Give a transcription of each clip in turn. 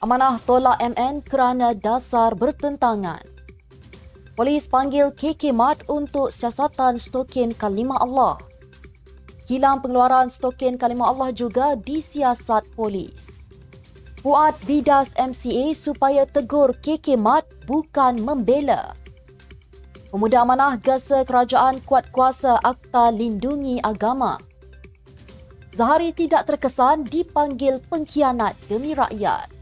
Amanah tolak MN kerana dasar bertentangan. Polis panggil KK Mart untuk siasatan stokin kalimah Allah. Kilang pengeluaran stokin kalimah Allah juga disiasat polis. Buat bidas MCA supaya tegur KK Mart bukan membela. Pemuda amanah gesa kerajaan kuat kuasa Akta Lindungi Agama. Zahari tidak terkesan dipanggil pengkhianat demi rakyat.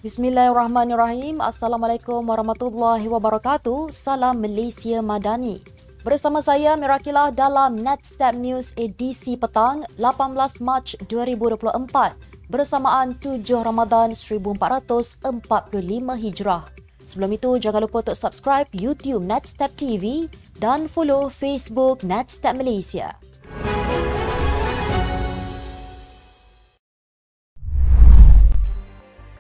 Bismillahirrahmanirrahim. Assalamualaikum warahmatullahi wabarakatuh. Salam Malaysia Madani. Bersama saya Mirakilah dalam Netstep News edisi petang 18 Mac 2024 bersamaan 7 Ramadan 1445 Hijrah. Sebelum itu jangan lupa untuk subscribe YouTube Netstep TV dan follow Facebook Netstep Malaysia.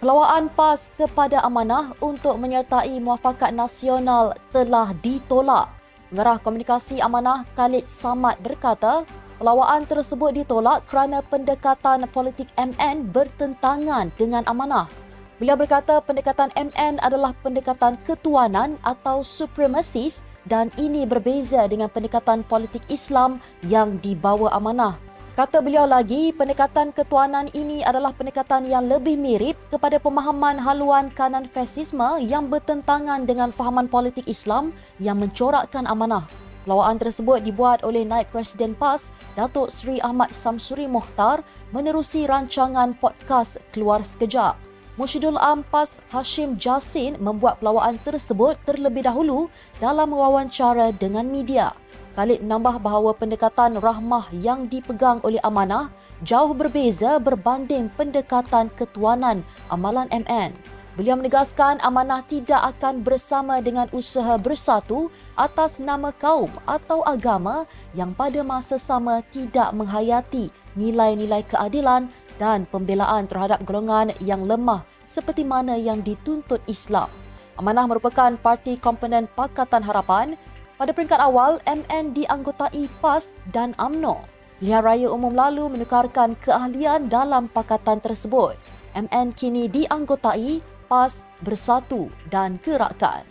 Pelawaan PAS kepada amanah untuk menyertai muafakat nasional telah ditolak. Pengarah Komunikasi Amanah Khalid Samad berkata, pelawaan tersebut ditolak kerana pendekatan politik MN bertentangan dengan amanah. Beliau berkata pendekatan MN adalah pendekatan ketuanan atau supremasis dan ini berbeza dengan pendekatan politik Islam yang dibawa amanah. Kata beliau lagi, pendekatan ketuanan ini adalah pendekatan yang lebih mirip kepada pemahaman haluan kanan fasisme yang bertentangan dengan fahaman politik Islam yang mencorakkan amanah. Pelawaan tersebut dibuat oleh Naib Presiden PAS, Datuk Seri Ahmad Samsuri Mohtar menerusi rancangan podcast Keluar Sekejap. Mursyidul Am PAS Hashim Jasin membuat pelawaan tersebut terlebih dahulu dalam wawancara dengan media. Khalid menambah bahawa pendekatan rahmah yang dipegang oleh amanah jauh berbeza berbanding pendekatan ketuanan amalan MN. Beliau menegaskan amanah tidak akan bersama dengan usaha bersatu atas nama kaum atau agama yang pada masa sama tidak menghayati nilai-nilai keadilan dan pembelaan terhadap golongan yang lemah seperti mana yang dituntut Islam. Amanah merupakan parti komponen Pakatan Harapan. Pada peringkat awal, MN dianggotai PAS dan UMNO. Pilihan Raya Umum lalu menukarkan keahlian dalam pakatan tersebut. MN kini dianggotai PAS, Bersatu dan Gerakan.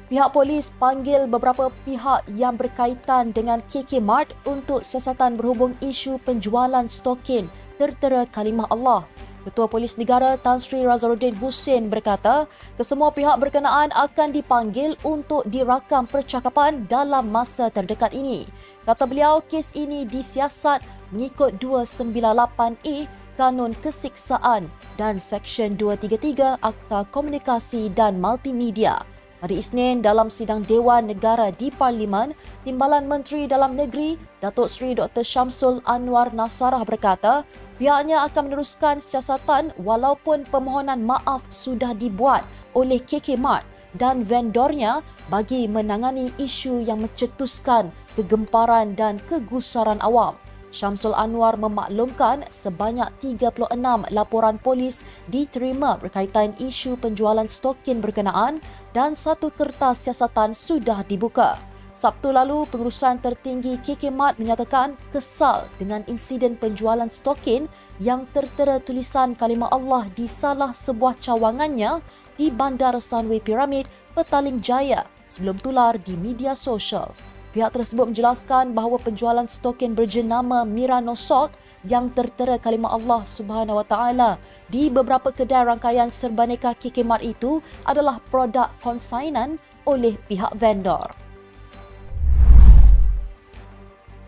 Pihak polis panggil beberapa pihak yang berkaitan dengan KK Mart untuk siasatan berhubung isu penjualan stokin tertera kalimah Allah. Ketua Polis Negara Tan Sri Razaruddin Hussein berkata, kesemua pihak berkenaan akan dipanggil untuk dirakam percakapan dalam masa terdekat ini. Kata beliau, kes ini disiasat mengikut 298A Kanun Kesiksaan dan Seksyen 233 Akta Komunikasi dan Multimedia. Pada Isnin dalam sidang Dewan Negara di Parlimen, Timbalan Menteri Dalam Negeri Datuk Seri Dr. Syamsul Anwar Nasarah berkata, pihaknya akan meneruskan siasatan walaupun permohonan maaf sudah dibuat oleh KK Mart dan vendornya bagi menangani isu yang mencetuskan kegemparan dan kegusaran awam. Syamsul Anwar memaklumkan sebanyak 36 laporan polis diterima berkaitan isu penjualan stokin berkenaan dan satu kertas siasatan sudah dibuka. Sabtu lalu, pengurusan tertinggi KK Mart menyatakan kesal dengan insiden penjualan stokin yang tertera tulisan kalimah Allah di salah sebuah cawangannya di Bandar Sunway Pyramid, Petaling Jaya sebelum tular di media sosial. Pihak tersebut menjelaskan bahawa penjualan stokin berjenama Mirano Salt yang tertera kalimah Allah Subhanahu Wa Taala di beberapa kedai rangkaian serbaneka KK Mart itu adalah produk konsainan oleh pihak vendor.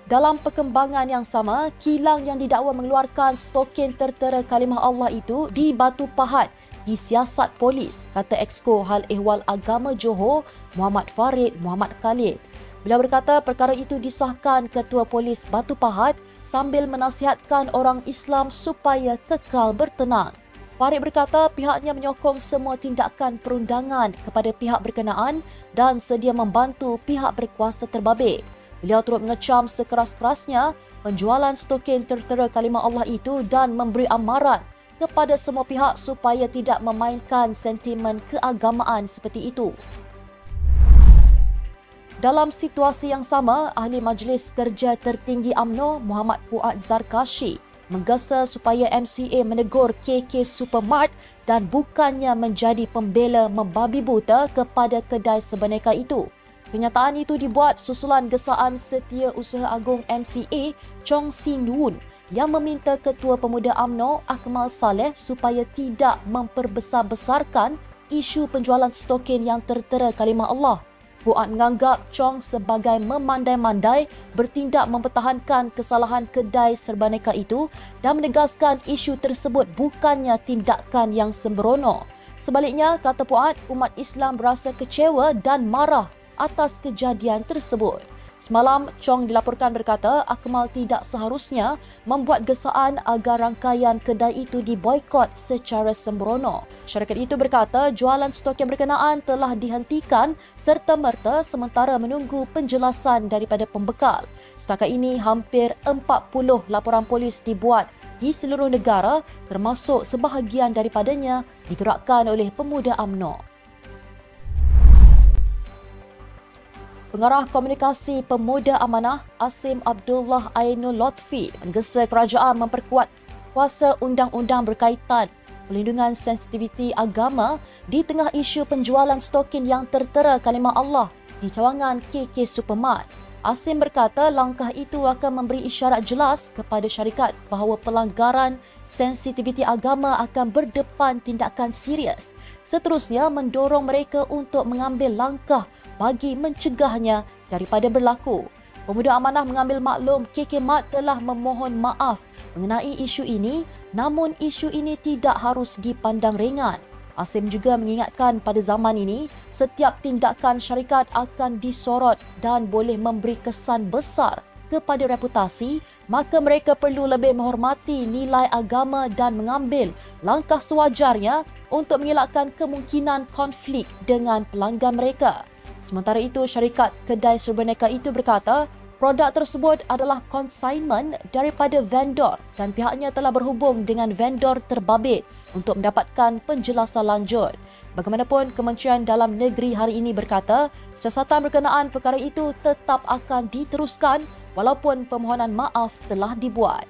Dalam perkembangan yang sama, kilang yang didakwa mengeluarkan stokin tertera kalimah Allah itu di Batu Pahat disiasat polis, kata Exco Hal Ehwal Agama Johor Muhammad Farid Muhammad Khalid. Beliau berkata perkara itu disahkan Ketua Polis Batu Pahat sambil menasihatkan orang Islam supaya kekal bertenang. Farid berkata pihaknya menyokong semua tindakan perundangan kepada pihak berkenaan dan sedia membantu pihak berkuasa terbabit. Beliau turut mengecam sekeras-kerasnya penjualan stokin tertera kalimah Allah itu dan memberi amaran kepada semua pihak supaya tidak memainkan sentimen keagamaan seperti itu. Dalam situasi yang sama, Ahli Majlis Kerja Tertinggi UMNO Muhammad Fuad Zarkashi menggesa supaya MCA menegur KK Supermart dan bukannya menjadi pembela membabi buta kepada kedai sebenarnya itu. Kenyataan itu dibuat susulan gesaan Setiausaha Agung MCA Chong Sin Woon yang meminta Ketua Pemuda UMNO Akmal Saleh supaya tidak memperbesar-besarkan isu penjualan stokin yang tertera kalimah Allah. Fuad menganggap Chong sebagai memandai-mandai bertindak mempertahankan kesalahan kedai serbaneka itu dan menegaskan isu tersebut bukannya tindakan yang sembrono. Sebaliknya, kata Fuad, umat Islam berasa kecewa dan marah atas kejadian tersebut. Semalam, Chong dilaporkan berkata Akmal tidak seharusnya membuat gesaan agar rangkaian kedai itu diboikot secara sembrono. Syarikat itu berkata jualan stok yang berkenaan telah dihentikan serta-merta sementara menunggu penjelasan daripada pembekal. Setakat ini, hampir 40 laporan polis dibuat di seluruh negara termasuk sebahagian daripadanya digerakkan oleh pemuda UMNO. Pengarah Komunikasi Pemuda Amanah Asim Abdullah Ainul Lotfi menggesa kerajaan memperkuat kuasa undang-undang berkaitan pelindungan sensitiviti agama di tengah isu penjualan stokin yang tertera kalimah Allah di cawangan KK Supermart. Asim berkata langkah itu akan memberi isyarat jelas kepada syarikat bahawa pelanggaran sensitiviti agama akan berdepan tindakan serius. Seterusnya, mendorong mereka untuk mengambil langkah bagi mencegahnya daripada berlaku. Pemuda Amanah mengambil maklum KK Mart telah memohon maaf mengenai isu ini, namun isu ini tidak harus dipandang ringan. Asim juga mengingatkan pada zaman ini, setiap tindakan syarikat akan disorot dan boleh memberi kesan besar kepada reputasi, maka mereka perlu lebih menghormati nilai agama dan mengambil langkah sewajarnya untuk mengelakkan kemungkinan konflik dengan pelanggan mereka. Sementara itu, syarikat kedai serbaneka itu berkata, produk tersebut adalah consignment daripada vendor dan pihaknya telah berhubung dengan vendor terbabit untuk mendapatkan penjelasan lanjut. Bagaimanapun, Kementerian Dalam Negeri hari ini berkata, siasatan berkenaan perkara itu tetap akan diteruskan walaupun permohonan maaf telah dibuat.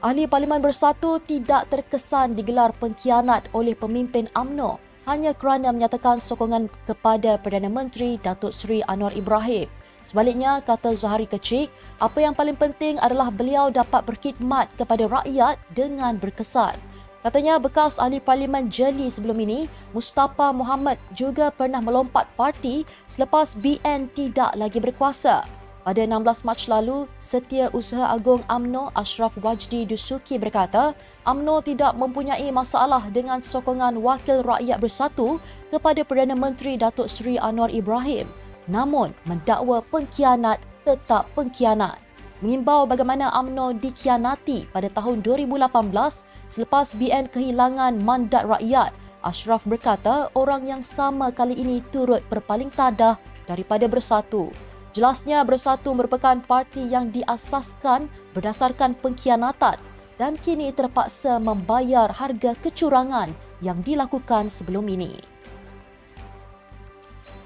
Ahli Parlimen Bersatu tidak terkesan digelar pengkhianat oleh pemimpin UMNO hanya kerana menyatakan sokongan kepada Perdana Menteri Datuk Seri Anwar Ibrahim. Sebaliknya, kata Zahari Kecik, apa yang paling penting adalah beliau dapat berkhidmat kepada rakyat dengan berkesan. Katanya bekas ahli parlimen jeli sebelum ini, Mustafa Mohamad juga pernah melompat parti selepas BN tidak lagi berkuasa. Pada 16 Mac lalu, Setiausaha Agung UMNO Ashraf Wajdi Dusuki berkata, UMNO tidak mempunyai masalah dengan sokongan Wakil Rakyat Bersatu kepada Perdana Menteri Datuk Seri Anwar Ibrahim. Namun, mendakwa pengkhianat tetap pengkhianat. Mengimbau bagaimana UMNO dikhianati pada tahun 2018 selepas BN kehilangan mandat rakyat, Ashraf berkata orang yang sama kali ini turut berpaling tadah daripada Bersatu. Jelasnya, Bersatu merupakan parti yang diasaskan berdasarkan pengkhianatan dan kini terpaksa membayar harga kecurangan yang dilakukan sebelum ini.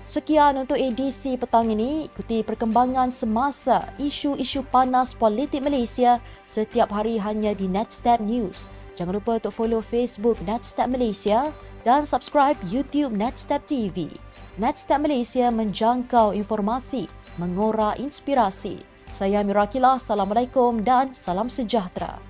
Sekian untuk edisi petang ini. Ikuti perkembangan semasa isu-isu panas politik Malaysia setiap hari hanya di Netstab News. Jangan lupa untuk follow Facebook Netstab Malaysia dan subscribe YouTube Netstab TV. Netstab Malaysia menjangkau informasi, mengora inspirasi. Saya Mirakila, Assalamualaikum dan salam sejahtera.